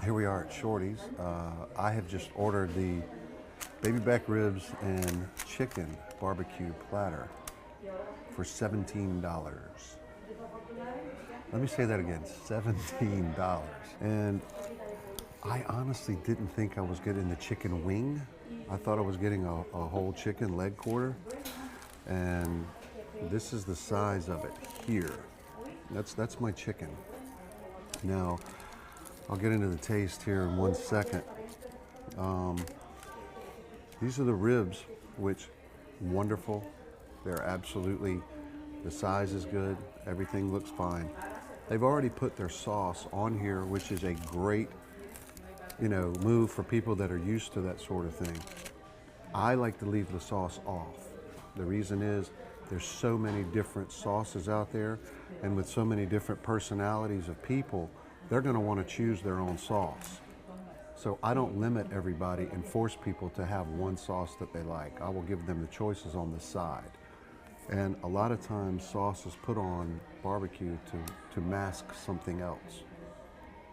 Here we are at Shorty's. I have just ordered the baby back ribs and chicken barbecue platter for $17. Let me say that again, $17. And I honestly didn't think I was getting the chicken wing. I thought I was getting a whole chicken leg quarter. And this is the size of it here. That's my chicken. Now, I'll get into the taste here in 1 second. These are the ribs, which wonderful. They're absolutely, the size is good. Everything looks fine. They've already put their sauce on here, which is a great, move for people that are used to that sort of thing. I like to leave the sauce off. The reason is there's so many different sauces out there, and with so many different personalities of people, they're going to want to choose their own sauce. So I don't limit everybody and force people to have one sauce that they like. I will give them the choices on the side. And a lot of times sauce is put on barbecue to mask something else.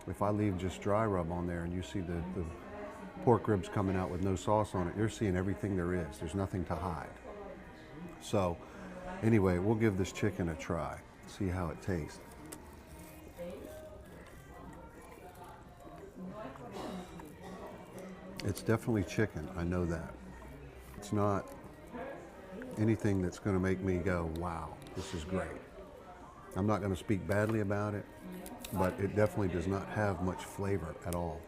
If I leave just dry rub on there and you see the pork ribs coming out with no sauce on it, you're seeing everything there is. There's nothing to hide. So anyway, we'll give this chicken a try, see how it tastes. It's definitely chicken, I know that. It's not anything that's going to make me go, wow, this is great. I'm not going to speak badly about it, but it definitely does not have much flavor at all.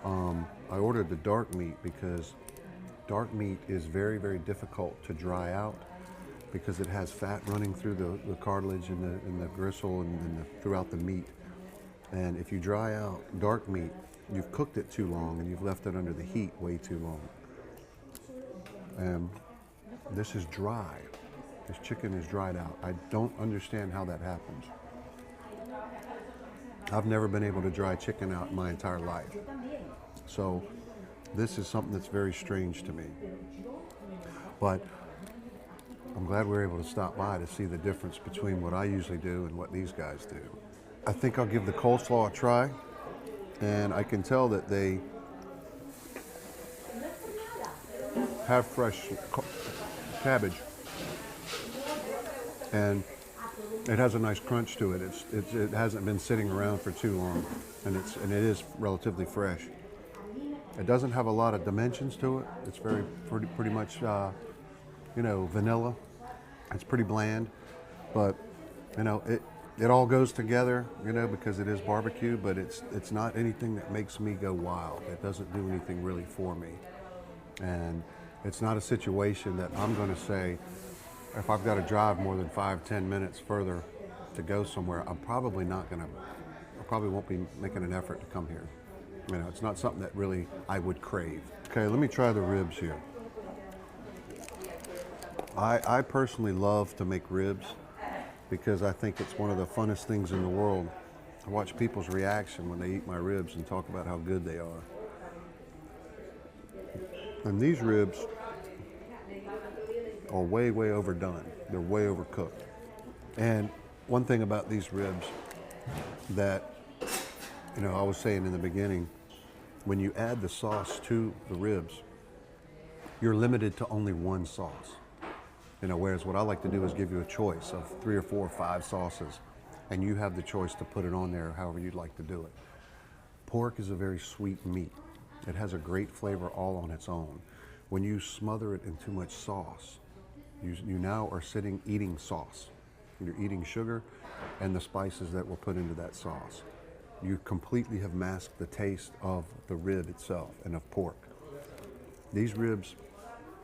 I ordered the dark meat because dark meat is very, very difficult to dry out because it has fat running through the cartilage and the gristle and throughout the meat. And if you dry out dark meat, you've cooked it too long and you've left it under the heat way too long. And this is dry. This chicken is dried out. I don't understand how that happens. I've never been able to dry chicken out in my entire life. So this is something that's very strange to me. But I'm glad we're able to stop by to see the difference between what I usually do and what these guys do. I think I'll give the coleslaw a try. And I can tell that they have fresh cabbage, and it has a nice crunch to it. It hasn't been sitting around for too long, and it is relatively fresh. It doesn't have a lot of dimensions to it. It's pretty much vanilla. It's pretty bland, but it all goes together, because it is barbecue, but it's not anything that makes me go wild. It doesn't do anything really for me. And it's not a situation that I'm going to say, if I've got to drive more than 5-10 minutes further to go somewhere, I probably won't be making an effort to come here. It's not something that really I would crave. Okay, let me try the ribs here. I personally love to make ribs, because I think it's one of the funnest things in the world. I watch people's reaction when they eat my ribs and talk about how good they are. And these ribs are way, way overdone. They're way overcooked. And one thing about these ribs that, I was saying in the beginning, when you add the sauce to the ribs, you're limited to only one sauce. Whereas what I like to do is give you a choice of 3 or 4 or 5 sauces, and you have the choice to put it on there however you'd like to do it. Pork is a very sweet meat. It has a great flavor all on its own. When you smother it in too much sauce, you now are eating sauce. You're eating sugar and the spices that were put into that sauce. You completely have masked the taste of the rib itself and of pork. These ribs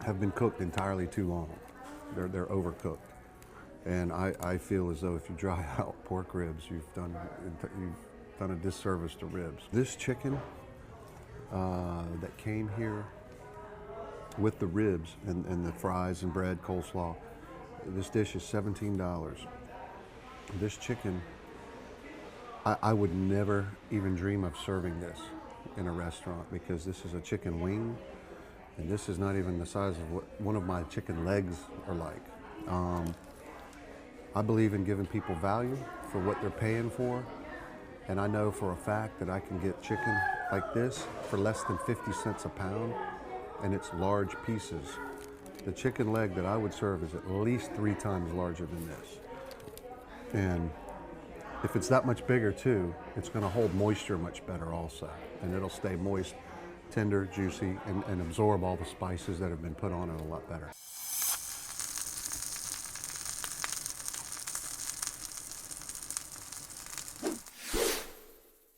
have been cooked entirely too long. They're overcooked. And I feel as though if you dry out pork ribs, you've done a disservice to ribs. This chicken that came here with the ribs and the fries and bread, coleslaw, this dish is $17. This chicken, I would never even dream of serving this in a restaurant, because this is a chicken wing. And this is not even the size of what one of my chicken legs are like. I believe in giving people value for what they're paying for. And I know for a fact that I can get chicken like this for less than 50 cents a pound, and it's large pieces. The chicken leg that I would serve is at least 3 times larger than this. And if it's that much bigger too, it's gonna hold moisture much better also. And it'll stay moist, tender, juicy, and absorb all the spices that have been put on it a lot better.